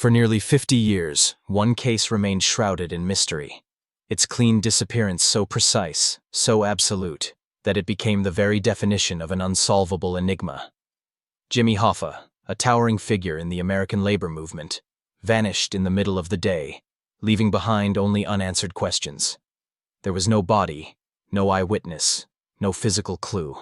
For nearly 50 years, one case remained shrouded in mystery. Its clean disappearance so precise, so absolute, that it became the very definition of an unsolvable enigma. Jimmy Hoffa, a towering figure in the American labor movement, vanished in the middle of the day, leaving behind only unanswered questions. There was no body, no eyewitness, no physical clue.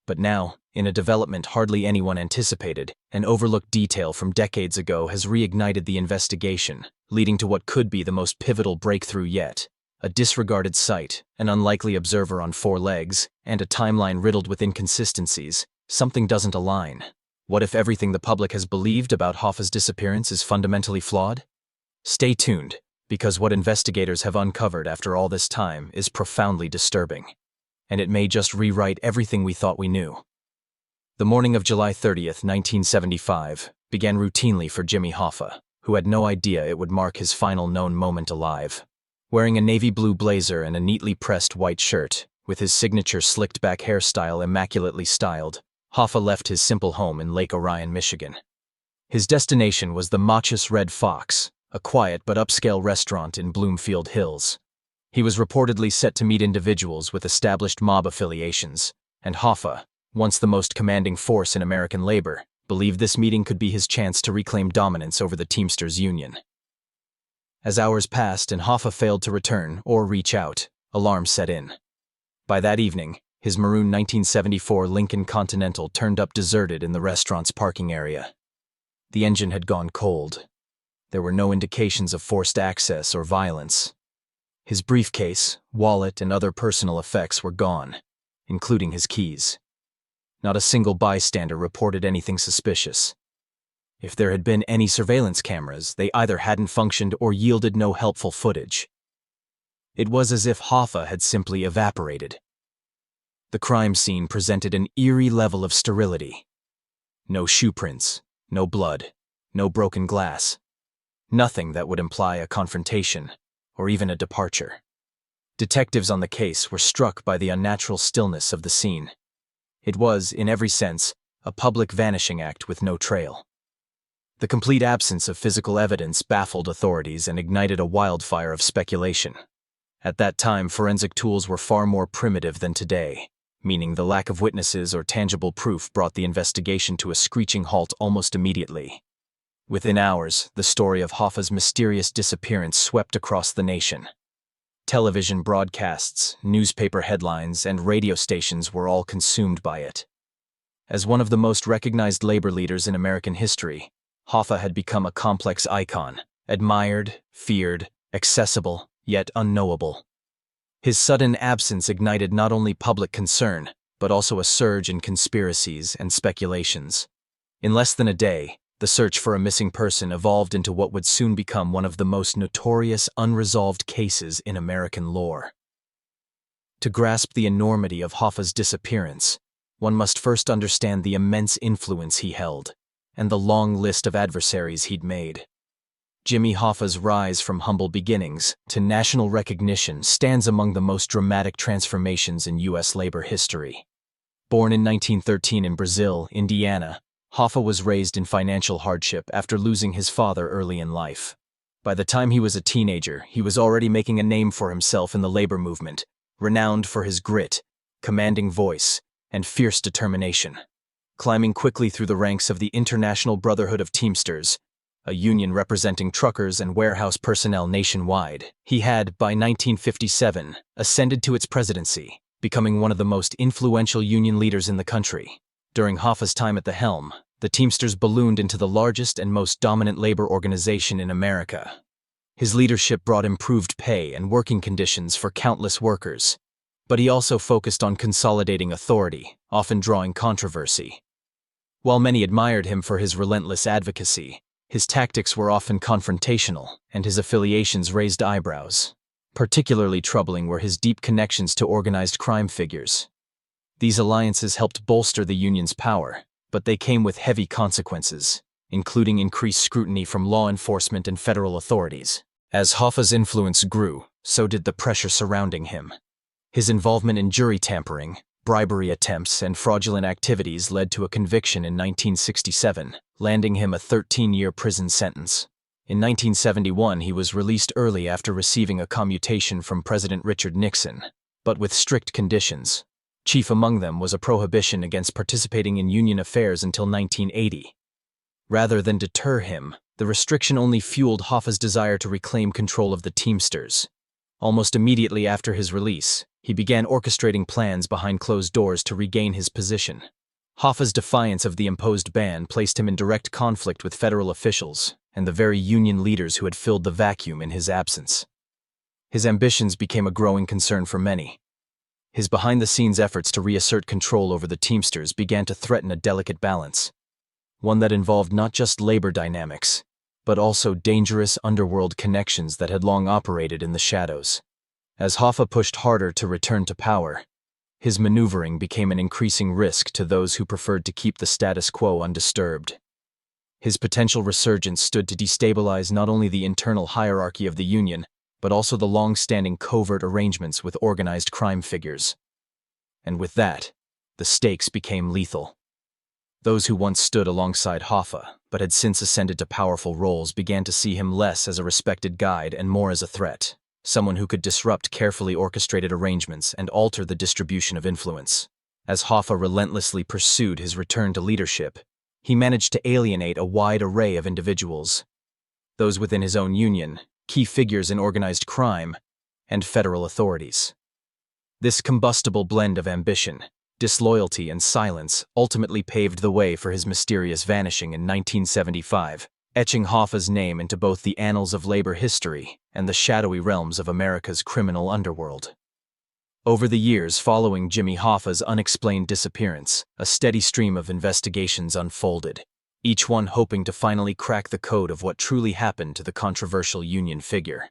But now, in a development hardly anyone anticipated, an overlooked detail from decades ago has reignited the investigation, leading to what could be the most pivotal breakthrough yet: a disregarded site, an unlikely observer on 4 legs, and a timeline riddled with inconsistencies. Something doesn't align. What if everything the public has believed about Hoffa's disappearance is fundamentally flawed? Stay tuned, because what investigators have uncovered after all this time is profoundly disturbing. And it may just rewrite everything we thought we knew. The morning of July 30th, 1975, began routinely for Jimmy Hoffa, who had no idea it would mark his final known moment alive. Wearing a navy blue blazer and a neatly pressed white shirt, with his signature slicked-back hairstyle immaculately styled, Hoffa left his simple home in Lake Orion, Michigan. His destination was the Machus Red Fox, a quiet but upscale restaurant in Bloomfield Hills. He was reportedly set to meet individuals with established mob affiliations, and Hoffa, once the most commanding force in American labor, believed this meeting could be his chance to reclaim dominance over the Teamsters Union. As hours passed and Hoffa failed to return or reach out, alarm set in. By that evening, his maroon 1974 Lincoln Continental turned up deserted in the restaurant's parking area. The engine had gone cold. There were no indications of forced access or violence. His briefcase, wallet, and other personal effects were gone, including his keys. Not a single bystander reported anything suspicious. If there had been any surveillance cameras, they either hadn't functioned or yielded no helpful footage. It was as if Hoffa had simply evaporated. The crime scene presented an eerie level of sterility. No shoe prints, no blood, no broken glass. Nothing that would imply a confrontation, or even a departure. Detectives on the case were struck by the unnatural stillness of the scene. It was, in every sense, a public vanishing act with no trail. The complete absence of physical evidence baffled authorities and ignited a wildfire of speculation. At that time, forensic tools were far more primitive than today, meaning the lack of witnesses or tangible proof brought the investigation to a screeching halt almost immediately. Within hours, the story of Hoffa's mysterious disappearance swept across the nation. Television broadcasts, newspaper headlines, and radio stations were all consumed by it. As one of the most recognized labor leaders in American history, Hoffa had become a complex icon, admired, feared, accessible, yet unknowable. His sudden absence ignited not only public concern, but also a surge in conspiracies and speculations. In less than a day, the search for a missing person evolved into what would soon become one of the most notorious unresolved cases in American lore. To grasp the enormity of Hoffa's disappearance, one must first understand the immense influence he held, and the long list of adversaries he'd made. Jimmy Hoffa's rise from humble beginnings to national recognition stands among the most dramatic transformations in U.S. labor history. Born in 1913 in Brazil, Indiana, Hoffa was raised in financial hardship after losing his father early in life. By the time he was a teenager, he was already making a name for himself in the labor movement, renowned for his grit, commanding voice, and fierce determination. Climbing quickly through the ranks of the International Brotherhood of Teamsters, a union representing truckers and warehouse personnel nationwide, he had, by 1957, ascended to its presidency, becoming one of the most influential union leaders in the country. During Hoffa's time at the helm, the Teamsters ballooned into the largest and most dominant labor organization in America. His leadership brought improved pay and working conditions for countless workers, but he also focused on consolidating authority, often drawing controversy. While many admired him for his relentless advocacy, his tactics were often confrontational, and his affiliations raised eyebrows. Particularly troubling were his deep connections to organized crime figures. These alliances helped bolster the union's power, but they came with heavy consequences, including increased scrutiny from law enforcement and federal authorities. As Hoffa's influence grew, so did the pressure surrounding him. His involvement in jury tampering, bribery attempts, and fraudulent activities led to a conviction in 1967, landing him a 13-year prison sentence. In 1971, he was released early after receiving a commutation from President Richard Nixon, but with strict conditions. Chief among them was a prohibition against participating in union affairs until 1980. Rather than deter him, the restriction only fueled Hoffa's desire to reclaim control of the Teamsters. Almost immediately after his release, he began orchestrating plans behind closed doors to regain his position. Hoffa's defiance of the imposed ban placed him in direct conflict with federal officials and the very union leaders who had filled the vacuum in his absence. His ambitions became a growing concern for many. His behind-the-scenes efforts to reassert control over the Teamsters began to threaten a delicate balance, one that involved not just labor dynamics, but also dangerous underworld connections that had long operated in the shadows. As Hoffa pushed harder to return to power, his maneuvering became an increasing risk to those who preferred to keep the status quo undisturbed. His potential resurgence stood to destabilize not only the internal hierarchy of the Union, but also the long-standing covert arrangements with organized crime figures. And with that, the stakes became lethal. Those who once stood alongside Hoffa, but had since ascended to powerful roles, began to see him less as a respected guide and more as a threat, someone who could disrupt carefully orchestrated arrangements and alter the distribution of influence. As Hoffa relentlessly pursued his return to leadership, he managed to alienate a wide array of individuals, those within his own union, key figures in organized crime, and federal authorities. This combustible blend of ambition, disloyalty, and silence ultimately paved the way for his mysterious vanishing in 1975, etching Hoffa's name into both the annals of labor history and the shadowy realms of America's criminal underworld. Over the years following Jimmy Hoffa's unexplained disappearance, a steady stream of investigations unfolded, each one hoping to finally crack the code of what truly happened to the controversial union figure.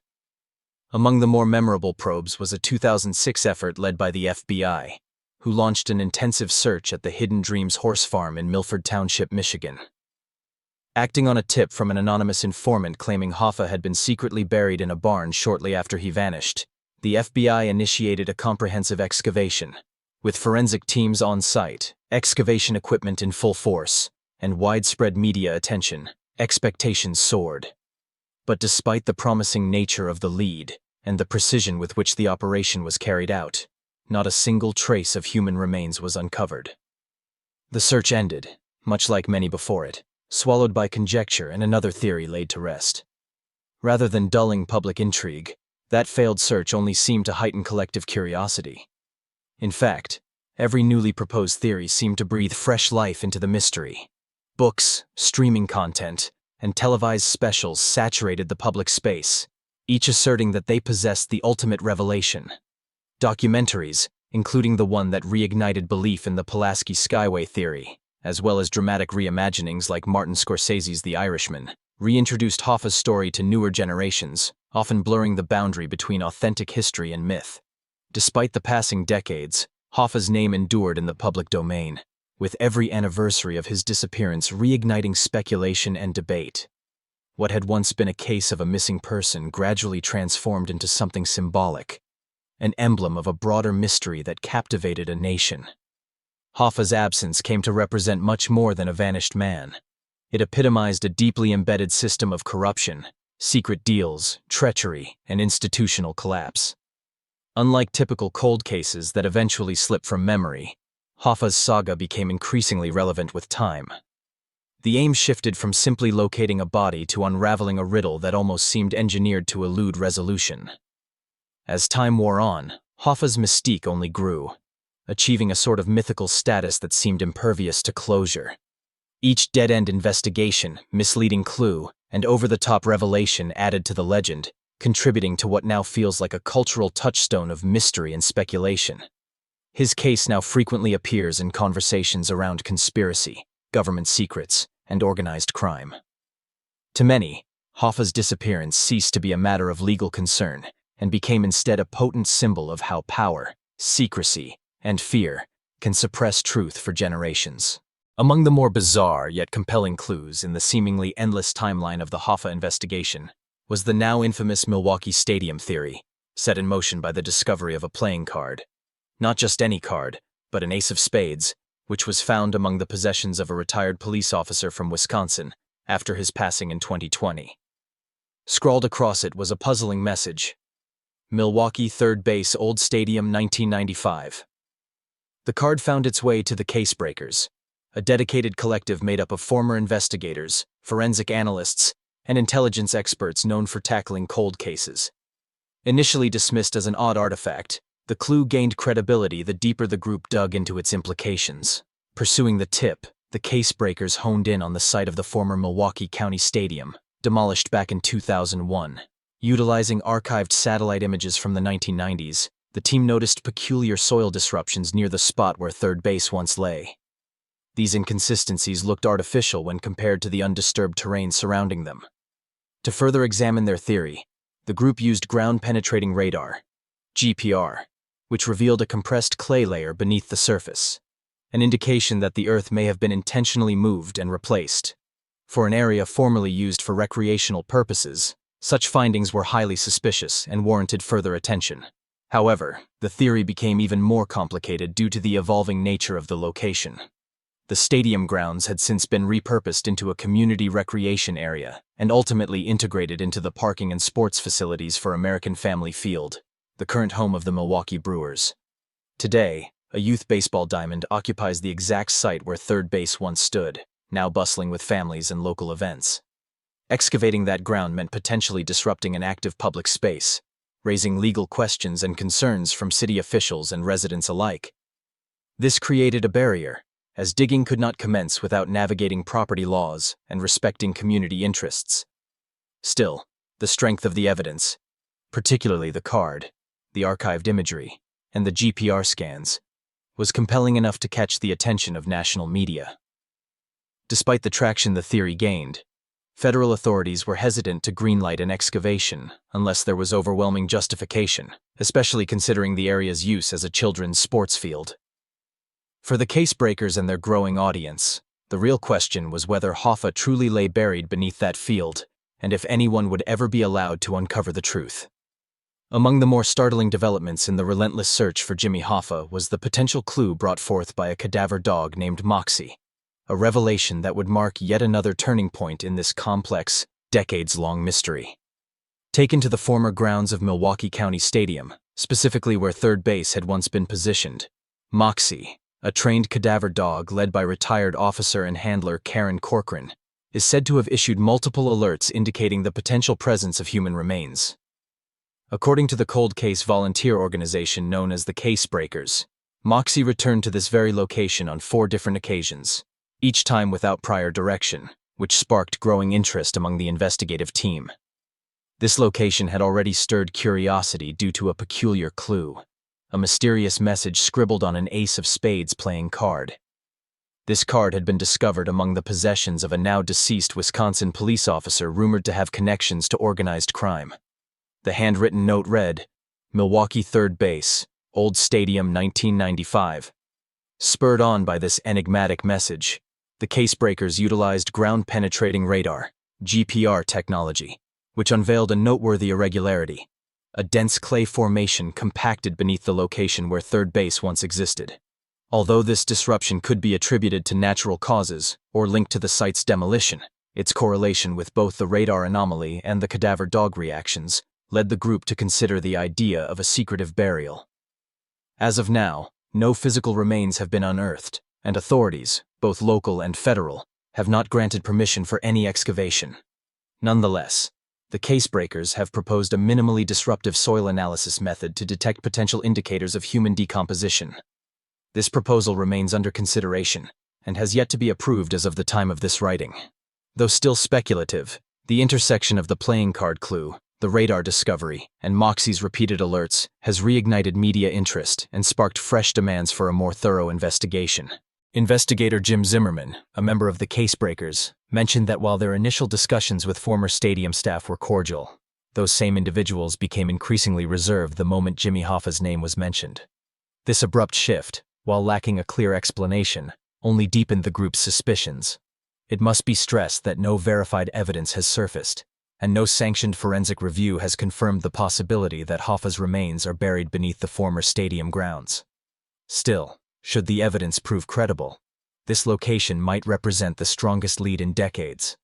Among the more memorable probes was a 2006 effort led by the FBI, who launched an intensive search at the Hidden Dreams horse farm in Milford Township, Michigan. Acting on a tip from an anonymous informant claiming Hoffa had been secretly buried in a barn shortly after he vanished, the FBI initiated a comprehensive excavation. With forensic teams on site, excavation equipment in full force, and widespread media attention, expectations soared. But despite the promising nature of the lead and the precision with which the operation was carried out, not a single trace of human remains was uncovered. The search ended, much like many before it, swallowed by conjecture and another theory laid to rest. Rather than dulling public intrigue, that failed search only seemed to heighten collective curiosity. In fact, every newly proposed theory seemed to breathe fresh life into the mystery. Books, streaming content, and televised specials saturated the public space, each asserting that they possessed the ultimate revelation. Documentaries, including the one that reignited belief in the Pulaski Skyway theory, as well as dramatic reimaginings like Martin Scorsese's The Irishman, reintroduced Hoffa's story to newer generations, often blurring the boundary between authentic history and myth. Despite the passing decades, Hoffa's name endured in the public domain, with every anniversary of his disappearance reigniting speculation and debate. What had once been a case of a missing person gradually transformed into something symbolic, an emblem of a broader mystery that captivated a nation. Hoffa's absence came to represent much more than a vanished man. It epitomized a deeply embedded system of corruption, secret deals, treachery, and institutional collapse. Unlike typical cold cases that eventually slip from memory, Hoffa's saga became increasingly relevant with time. The aim shifted from simply locating a body to unraveling a riddle that almost seemed engineered to elude resolution. As time wore on, Hoffa's mystique only grew, achieving a sort of mythical status that seemed impervious to closure. Each dead-end investigation, misleading clue, and over-the-top revelation added to the legend, contributing to what now feels like a cultural touchstone of mystery and speculation. His case now frequently appears in conversations around conspiracy, government secrets, and organized crime. To many, Hoffa's disappearance ceased to be a matter of legal concern and became instead a potent symbol of how power, secrecy, and fear can suppress truth for generations. Among the more bizarre yet compelling clues in the seemingly endless timeline of the Hoffa investigation was the now infamous Milwaukee Stadium theory, set in motion by the discovery of a playing card. Not just any card, but an ace of spades, which was found among the possessions of a retired police officer from Wisconsin after his passing in 2020. Scrawled across it was a puzzling message: Milwaukee Third Base Old Stadium 1995. The card found its way to the Casebreakers, a dedicated collective made up of former investigators, forensic analysts, and intelligence experts known for tackling cold cases. Initially dismissed as an odd artifact, the clue gained credibility the deeper the group dug into its implications. Pursuing the tip, the Casebreakers honed in on the site of the former Milwaukee County Stadium, demolished back in 2001. Utilizing archived satellite images from the 1990s, the team noticed peculiar soil disruptions near the spot where third base once lay. These inconsistencies looked artificial when compared to the undisturbed terrain surrounding them. To further examine their theory, the group used ground-penetrating radar, GPR, which revealed a compressed clay layer beneath the surface, an indication that the Earth may have been intentionally moved and replaced. For an area formerly used for recreational purposes, such findings were highly suspicious and warranted further attention. However, the theory became even more complicated due to the evolving nature of the location. The stadium grounds had since been repurposed into a community recreation area and ultimately integrated into the parking and sports facilities for American Family Field, the current home of the Milwaukee Brewers. Today, a youth baseball diamond occupies the exact site where third base once stood, now bustling with families and local events. Excavating that ground meant potentially disrupting an active public space, raising legal questions and concerns from city officials and residents alike. This created a barrier, as digging could not commence without navigating property laws and respecting community interests. Still, the strength of the evidence, particularly the card, the archived imagery, and the GPR scans, was compelling enough to catch the attention of national media. Despite the traction the theory gained, federal authorities were hesitant to greenlight an excavation unless there was overwhelming justification, especially considering the area's use as a children's sports field. For the Casebreakers and their growing audience, the real question was whether Hoffa truly lay buried beneath that field, and if anyone would ever be allowed to uncover the truth. Among the more startling developments in the relentless search for Jimmy Hoffa was the potential clue brought forth by a cadaver dog named Moxie, a revelation that would mark yet another turning point in this complex, decades-long mystery. Taken to the former grounds of Milwaukee County Stadium, specifically where third base had once been positioned, Moxie, a trained cadaver dog led by retired officer and handler Karen Corcoran, is said to have issued multiple alerts indicating the potential presence of human remains. According to the cold case volunteer organization known as the Casebreakers, Moxie returned to this very location on 4 different occasions, each time without prior direction, which sparked growing interest among the investigative team. This location had already stirred curiosity due to a peculiar clue, a mysterious message scribbled on an ace of spades playing card. This card had been discovered among the possessions of a now deceased Wisconsin police officer rumored to have connections to organized crime. The handwritten note read, "Milwaukee Third Base, Old Stadium 1995. Spurred on by this enigmatic message, the Casebreakers utilized ground-penetrating radar, GPR technology, which unveiled a noteworthy irregularity, a dense clay formation compacted beneath the location where third base once existed. Although this disruption could be attributed to natural causes or linked to the site's demolition, its correlation with both the radar anomaly and the cadaver dog reactions led the group to consider the idea of a secretive burial. As of now, no physical remains have been unearthed, and authorities, both local and federal, have not granted permission for any excavation. Nonetheless, the Casebreakers have proposed a minimally disruptive soil analysis method to detect potential indicators of human decomposition. This proposal remains under consideration and has yet to be approved as of the time of this writing. Though still speculative, the intersection of the playing card clue, the radar discovery, and Moxie's repeated alerts has reignited media interest and sparked fresh demands for a more thorough investigation. Investigator Jim Zimmerman, a member of the Casebreakers, mentioned that while their initial discussions with former stadium staff were cordial, those same individuals became increasingly reserved the moment Jimmy Hoffa's name was mentioned. This abrupt shift, while lacking a clear explanation, only deepened the group's suspicions. It must be stressed that no verified evidence has surfaced, and no sanctioned forensic review has confirmed the possibility that Hoffa's remains are buried beneath the former stadium grounds. Still, should the evidence prove credible, this location might represent the strongest lead in decades.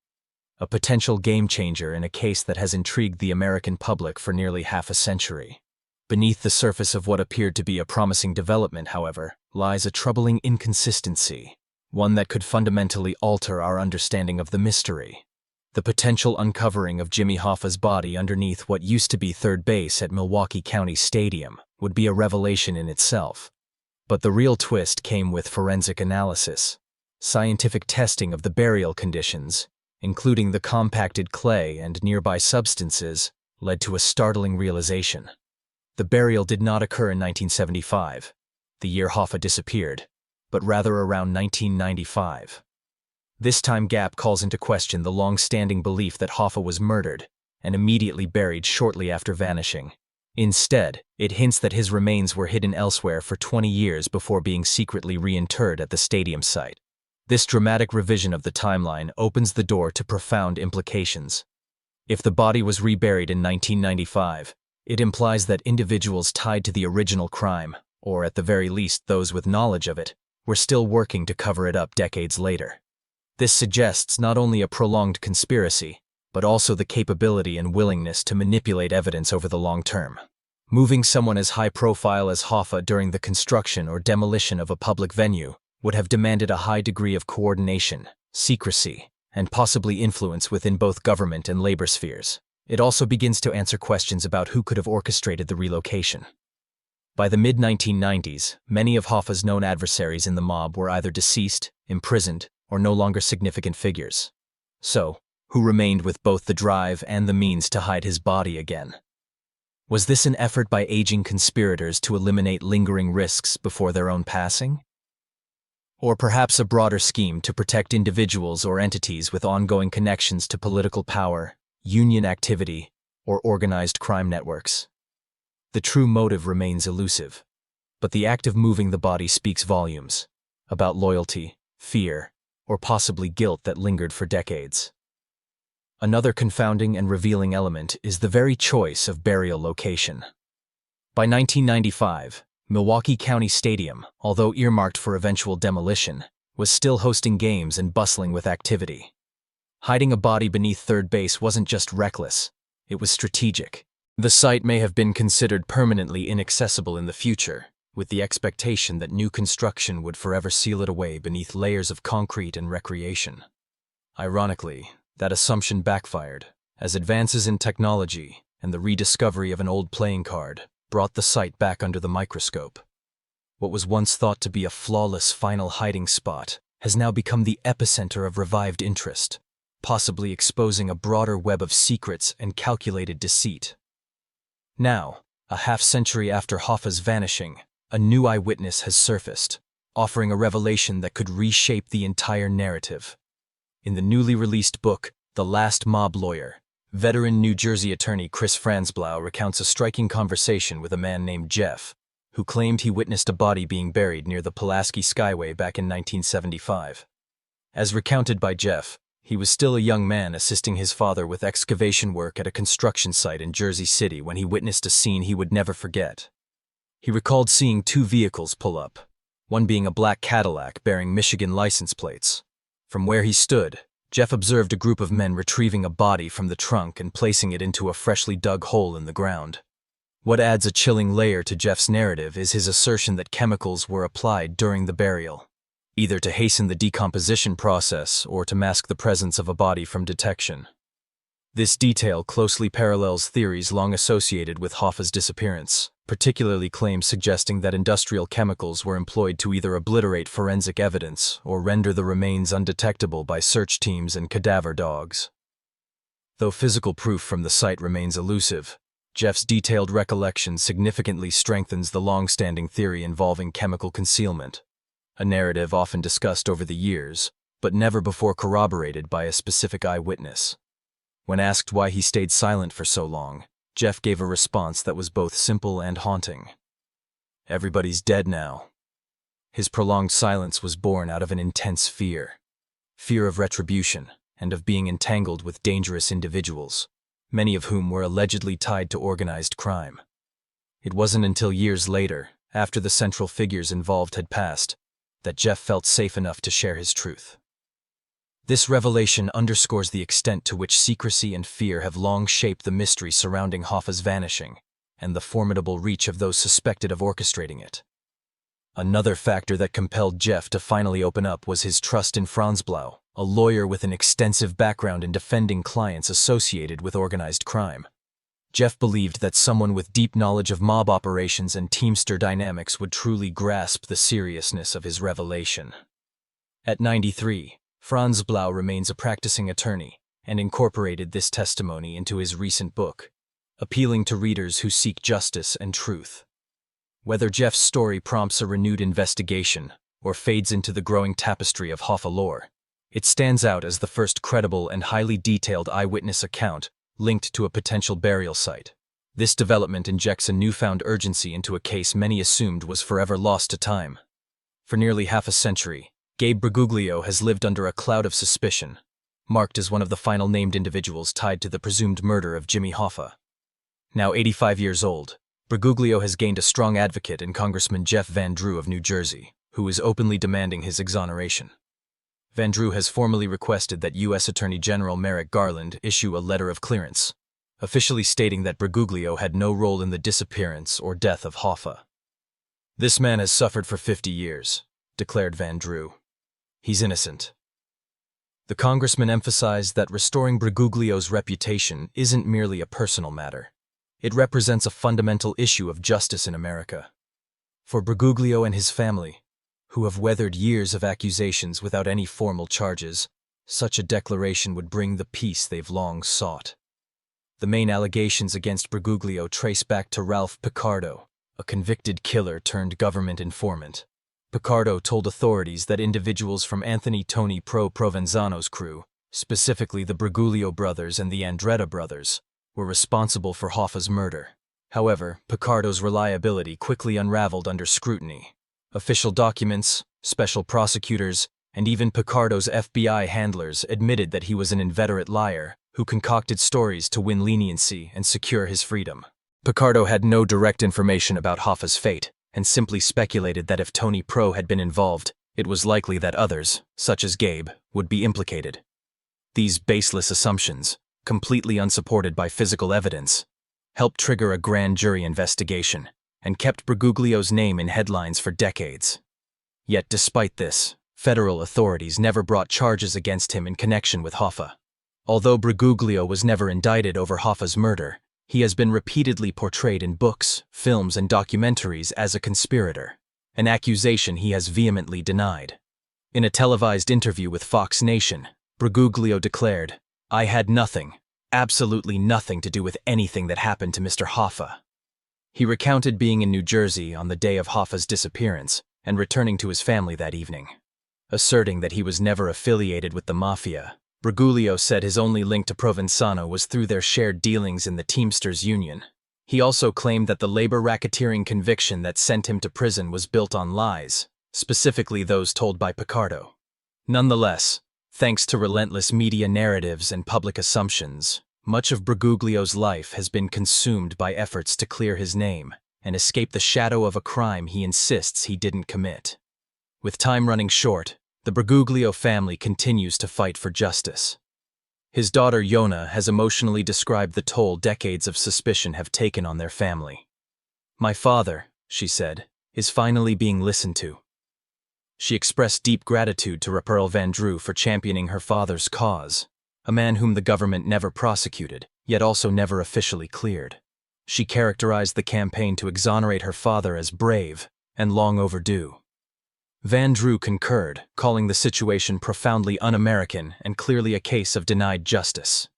a potential game-changer in a case that has intrigued the American public for nearly half a century. Beneath the surface of what appeared to be a promising development, however, lies a troubling inconsistency, one that could fundamentally alter our understanding of the mystery. The potential uncovering of Jimmy Hoffa's body underneath what used to be third base at Milwaukee County Stadium would be a revelation in itself. But the real twist came with forensic analysis. Scientific testing of the burial conditions, including the compacted clay and nearby substances, led to a startling realization. The burial did not occur in 1975, the year Hoffa disappeared, but rather around 1995. This time gap calls into question the long-standing belief that Hoffa was murdered and immediately buried shortly after vanishing. Instead, it hints that his remains were hidden elsewhere for 20 years before being secretly reinterred at the stadium site. This dramatic revision of the timeline opens the door to profound implications. If the body was reburied in 1995, it implies that individuals tied to the original crime, or at the very least those with knowledge of it, were still working to cover it up decades later. This suggests not only a prolonged conspiracy, but also the capability and willingness to manipulate evidence over the long term. Moving someone as high profile as Hoffa during the construction or demolition of a public venue would have demanded a high degree of coordination, secrecy, and possibly influence within both government and labor spheres. It also begins to answer questions about who could have orchestrated the relocation. By the mid-1990s, many of Hoffa's known adversaries in the mob were either deceased, imprisoned, or no longer significant figures. So, who remained with both the drive and the means to hide his body again? Was this an effort by aging conspirators to eliminate lingering risks before their own passing? Or perhaps a broader scheme to protect individuals or entities with ongoing connections to political power, union activity, or organized crime networks? The true motive remains elusive, but the act of moving the body speaks volumes about loyalty, fear, or possibly guilt that lingered for decades. Another confounding and revealing element is the very choice of burial location. By 1995, Milwaukee County Stadium, although earmarked for eventual demolition, was still hosting games and bustling with activity. Hiding a body beneath third base wasn't just reckless, it was strategic. The site may have been considered permanently inaccessible in the future, with the expectation that new construction would forever seal it away beneath layers of concrete and recreation. Ironically, that assumption backfired, as advances in technology and the rediscovery of an old playing card brought the site back under the microscope. What was once thought to be a flawless final hiding spot has now become the epicenter of revived interest, possibly exposing a broader web of secrets and calculated deceit. Now, a half-century after Hoffa's vanishing, a new eyewitness has surfaced, offering a revelation that could reshape the entire narrative. In the newly released book, The Last Mob Lawyer, veteran New Jersey attorney Chris Franzblau recounts a striking conversation with a man named Jeff, who claimed he witnessed a body being buried near the Pulaski Skyway back in 1975. As recounted by Jeff, he was still a young man assisting his father with excavation work at a construction site in Jersey City when he witnessed a scene he would never forget. He recalled seeing two vehicles pull up, one being a black Cadillac bearing Michigan license plates. From where he stood, Jeff observed a group of men retrieving a body from the trunk and placing it into a freshly dug hole in the ground. What adds a chilling layer to Jeff's narrative is his assertion that chemicals were applied during the burial, either to hasten the decomposition process or to mask the presence of a body from detection. This detail closely parallels theories long associated with Hoffa's disappearance, particularly claims suggesting that industrial chemicals were employed to either obliterate forensic evidence or render the remains undetectable by search teams and cadaver dogs. Though physical proof from the site remains elusive, Jeff's detailed recollection significantly strengthens the long-standing theory involving chemical concealment, a narrative often discussed over the years, but never before corroborated by a specific eyewitness. When asked why he stayed silent for so long, Jeff gave a response that was both simple and haunting. "Everybody's dead now." His prolonged silence was born out of an intense fear of retribution and of being entangled with dangerous individuals, many of whom were allegedly tied to organized crime. It wasn't until years later, after the central figures involved had passed, that Jeff felt safe enough to share his truth. This revelation underscores the extent to which secrecy and fear have long shaped the mystery surrounding Hoffa's vanishing, and the formidable reach of those suspected of orchestrating it. Another factor that compelled Jeff to finally open up was his trust in Franz Blau, a lawyer with an extensive background in defending clients associated with organized crime. Jeff believed that someone with deep knowledge of mob operations and Teamster dynamics would truly grasp the seriousness of his revelation. At 93, Franz Blau remains a practicing attorney and incorporated this testimony into his recent book, appealing to readers who seek justice and truth. Whether Jeff's story prompts a renewed investigation or fades into the growing tapestry of Hoffa lore, it stands out as the first credible and highly detailed eyewitness account linked to a potential burial site. This development injects a newfound urgency into a case many assumed was forever lost to time. For nearly half a century, Gabe Bergoglio has lived under a cloud of suspicion, marked as one of the final named individuals tied to the presumed murder of Jimmy Hoffa. Now 85 years old, Bergoglio has gained a strong advocate in Congressman Jeff Van Drew of New Jersey, who is openly demanding his exoneration. Van Drew has formally requested that U.S. Attorney General Merrick Garland issue a letter of clearance, officially stating that Bergoglio had no role in the disappearance or death of Hoffa. "This man has suffered for 50 years, declared Van Drew. He's innocent. The congressman emphasized that restoring Bergoglio's reputation isn't merely a personal matter. It represents a fundamental issue of justice in America. For Bergoglio and his family, who have weathered years of accusations without any formal charges, such a declaration would bring the peace they've long sought. The main allegations against Bergoglio trace back to Ralph Picardo, a convicted killer turned government informant. Picardo told authorities that individuals from Anthony Tony Provenzano's crew, specifically the Bergoglio brothers and the Andretta brothers, were responsible for Hoffa's murder. However, Picardo's reliability quickly unraveled under scrutiny. Official documents, special prosecutors, and even Picardo's FBI handlers admitted that he was an inveterate liar who concocted stories to win leniency and secure his freedom. Picardo had no direct information about Hoffa's fate, and simply speculated that if Tony Pro had been involved, it was likely that others, such as Gabe, would be implicated. These baseless assumptions, completely unsupported by physical evidence, helped trigger a grand jury investigation and kept Bergoglio's name in headlines for decades. Yet despite this, federal authorities never brought charges against him in connection with Hoffa. Although Bergoglio was never indicted over Hoffa's murder, he has been repeatedly portrayed in books, films, and documentaries as a conspirator, an accusation he has vehemently denied. In a televised interview with Fox Nation, Bergoglio declared, "I had nothing, absolutely nothing to do with anything that happened to Mr. Hoffa." He recounted being in New Jersey on the day of Hoffa's disappearance and returning to his family that evening. Asserting that he was never affiliated with the mafia, Bergoglio said his only link to Provenzano was through their shared dealings in the Teamsters Union. He also claimed that the labor racketeering conviction that sent him to prison was built on lies, specifically those told by Picardo. Nonetheless, thanks to relentless media narratives and public assumptions, much of Bergoglio's life has been consumed by efforts to clear his name and escape the shadow of a crime he insists he didn't commit. With time running short, the Bergoglio family continues to fight for justice. His daughter Yona has emotionally described the toll decades of suspicion have taken on their family. "My father," she said, "is finally being listened to." She expressed deep gratitude to Raphael Van Drew for championing her father's cause, a man whom the government never prosecuted, yet also never officially cleared. She characterized the campaign to exonerate her father as brave and long overdue. Van Drew concurred, calling the situation profoundly un-American and clearly a case of denied justice.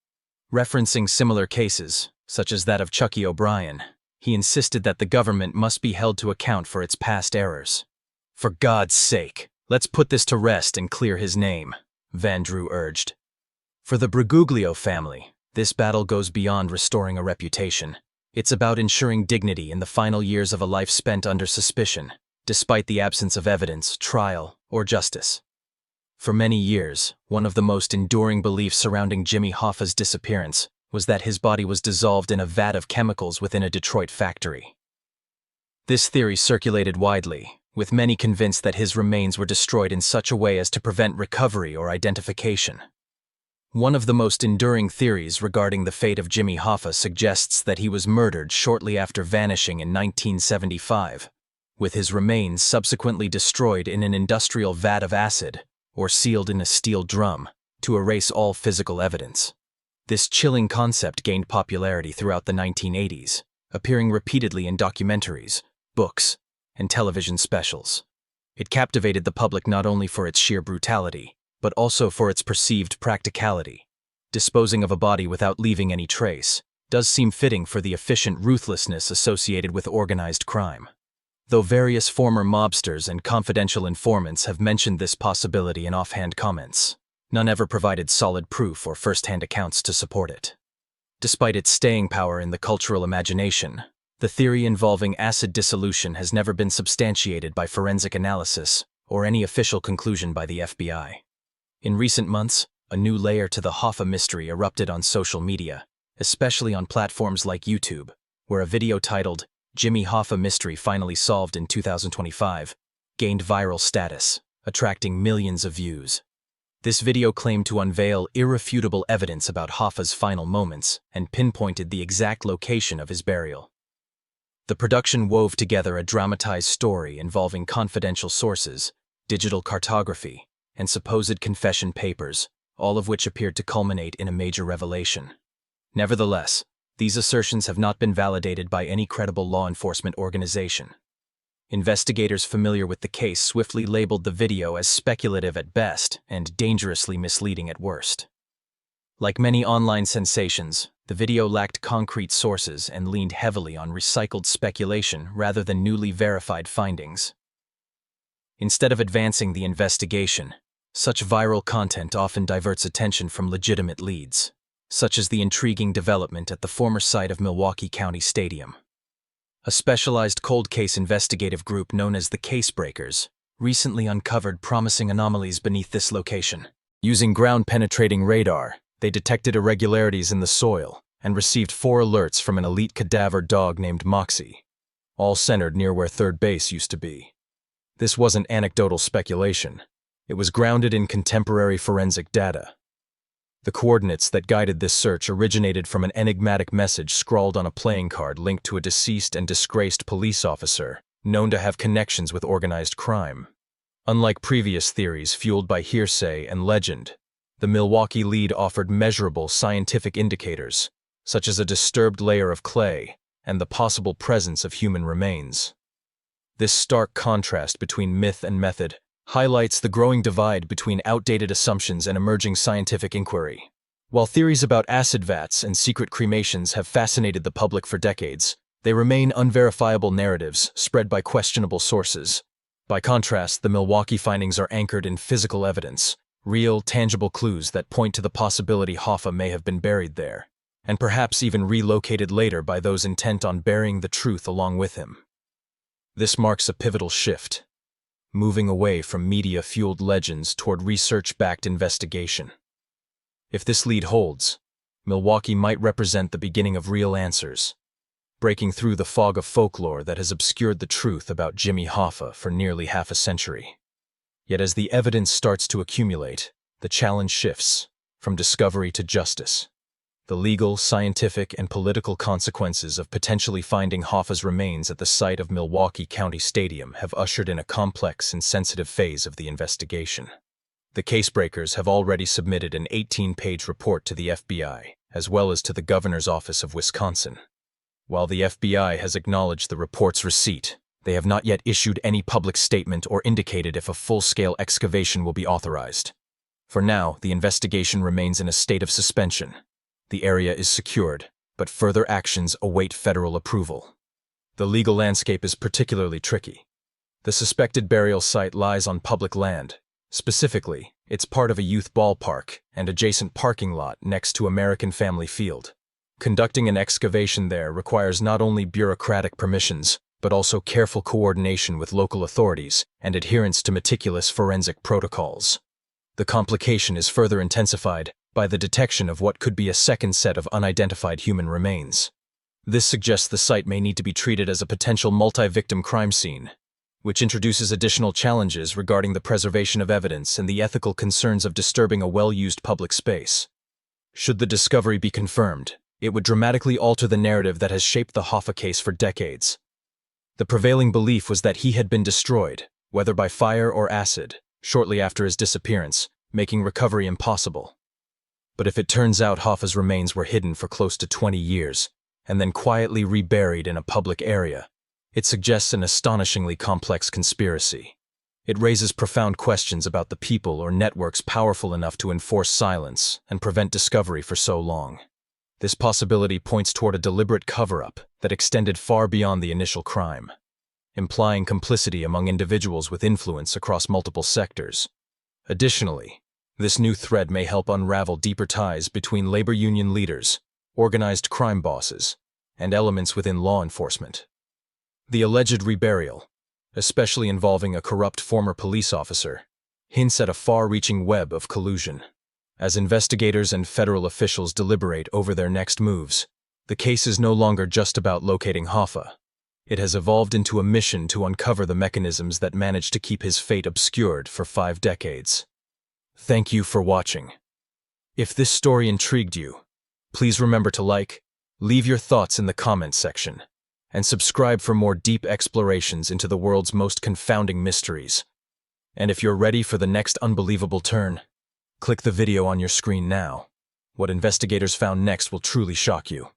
Referencing similar cases, such as that of Chucky O'Brien, he insisted that the government must be held to account for its past errors. "For God's sake, let's put this to rest and clear his name," Van Drew urged. For the Bergoglio family, this battle goes beyond restoring a reputation. It's about ensuring dignity in the final years of a life spent under suspicion, despite the absence of evidence, trial, or justice. For many years, one of the most enduring beliefs surrounding Jimmy Hoffa's disappearance was that his body was dissolved in a vat of chemicals within a Detroit factory. This theory circulated widely, with many convinced that his remains were destroyed in such a way as to prevent recovery or identification. One of the most enduring theories regarding the fate of Jimmy Hoffa suggests that he was murdered shortly after vanishing in 1975, with his remains subsequently destroyed in an industrial vat of acid or sealed in a steel drum to erase all physical evidence. This chilling concept gained popularity throughout the 1980s, appearing repeatedly in documentaries, books, and television specials. It captivated the public not only for its sheer brutality, but also for its perceived practicality. Disposing of a body without leaving any trace does seem fitting for the efficient ruthlessness associated with organized crime. Though various former mobsters and confidential informants have mentioned this possibility in offhand comments, none ever provided solid proof or first-hand accounts to support it. Despite its staying power in the cultural imagination, the theory involving acid dissolution has never been substantiated by forensic analysis or any official conclusion by the FBI. In recent months, a new layer to the Hoffa mystery erupted on social media, especially on platforms like YouTube, where a video titled "Jimmy Hoffa Mystery Finally Solved in 2025" gained viral status, attracting millions of views. This video claimed to unveil irrefutable evidence about Hoffa's final moments and pinpointed the exact location of his burial. The production wove together a dramatized story involving confidential sources, digital cartography, and supposed confession papers, all of which appeared to culminate in a major revelation. Nevertheless, these assertions have not been validated by any credible law enforcement organization. Investigators familiar with the case swiftly labeled the video as speculative at best and dangerously misleading at worst. Like many online sensations, the video lacked concrete sources and leaned heavily on recycled speculation rather than newly verified findings. Instead of advancing the investigation, such viral content often diverts attention from legitimate leads, such as the intriguing development at the former site of Milwaukee County Stadium. A specialized cold case investigative group known as the Case Breakers recently uncovered promising anomalies beneath this location. Using ground-penetrating radar, they detected irregularities in the soil and received 4 alerts from an elite cadaver dog named Moxie, all centered near where third base used to be. This wasn't anecdotal speculation. It was grounded in contemporary forensic data. The coordinates that guided this search originated from an enigmatic message scrawled on a playing card linked to a deceased and disgraced police officer known to have connections with organized crime. Unlike previous theories fueled by hearsay and legend, the Milwaukee lead offered measurable scientific indicators, such as a disturbed layer of clay and the possible presence of human remains. This stark contrast between myth and method highlights the growing divide between outdated assumptions and emerging scientific inquiry. While theories about acid vats and secret cremations have fascinated the public for decades, they remain unverifiable narratives spread by questionable sources. By contrast, the Milwaukee findings are anchored in physical evidence, real, tangible clues that point to the possibility Hoffa may have been buried there, and perhaps even relocated later by those intent on burying the truth along with him. This marks a pivotal shift, moving away from media-fueled legends toward research-backed investigation. If this lead holds, Milwaukee might represent the beginning of real answers, breaking through the fog of folklore that has obscured the truth about Jimmy Hoffa for nearly half a century. Yet as the evidence starts to accumulate, the challenge shifts from discovery to justice. The legal, scientific, and political consequences of potentially finding Hoffa's remains at the site of Milwaukee County Stadium have ushered in a complex and sensitive phase of the investigation. The Casebreakers have already submitted an 18-page report to the FBI, as well as to the Governor's Office of Wisconsin. While the FBI has acknowledged the report's receipt, they have not yet issued any public statement or indicated if a full-scale excavation will be authorized. For now, the investigation remains in a state of suspension. The area is secured, but further actions await federal approval. The legal landscape is particularly tricky. The suspected burial site lies on public land. Specifically, it's part of a youth ballpark and adjacent parking lot next to American Family Field. Conducting an excavation there requires not only bureaucratic permissions, but also careful coordination with local authorities and adherence to meticulous forensic protocols. The complication is further intensified by the detection of what could be a second set of unidentified human remains. This suggests the site may need to be treated as a potential multi-victim crime scene. which introduces additional challenges regarding the preservation of evidence and the ethical concerns of disturbing a well-used public space. Should the discovery be confirmed, it would dramatically alter the narrative that has shaped the Hoffa case for decades. The prevailing belief was that he had been destroyed, whether by fire or acid, shortly after his disappearance, making recovery impossible. But if it turns out Hoffa's remains were hidden for close to 20 years, and then quietly reburied in a public area, it suggests an astonishingly complex conspiracy. It raises profound questions about the people or networks powerful enough to enforce silence and prevent discovery for so long. This possibility points toward a deliberate cover-up that extended far beyond the initial crime, implying complicity among individuals with influence across multiple sectors. Additionally, this new thread may help unravel deeper ties between labor union leaders, organized crime bosses, and elements within law enforcement. The alleged reburial, especially involving a corrupt former police officer, hints at a far-reaching web of collusion. As investigators and federal officials deliberate over their next moves, the case is no longer just about locating Hoffa. It has evolved into a mission to uncover the mechanisms that managed to keep his fate obscured for 5 decades. Thank you for watching. If this story intrigued you, please remember to like, leave your thoughts in the comments section, and subscribe for more deep explorations into the world's most confounding mysteries. And if you're ready for the next unbelievable turn, click the video on your screen now. What investigators found next will truly shock you.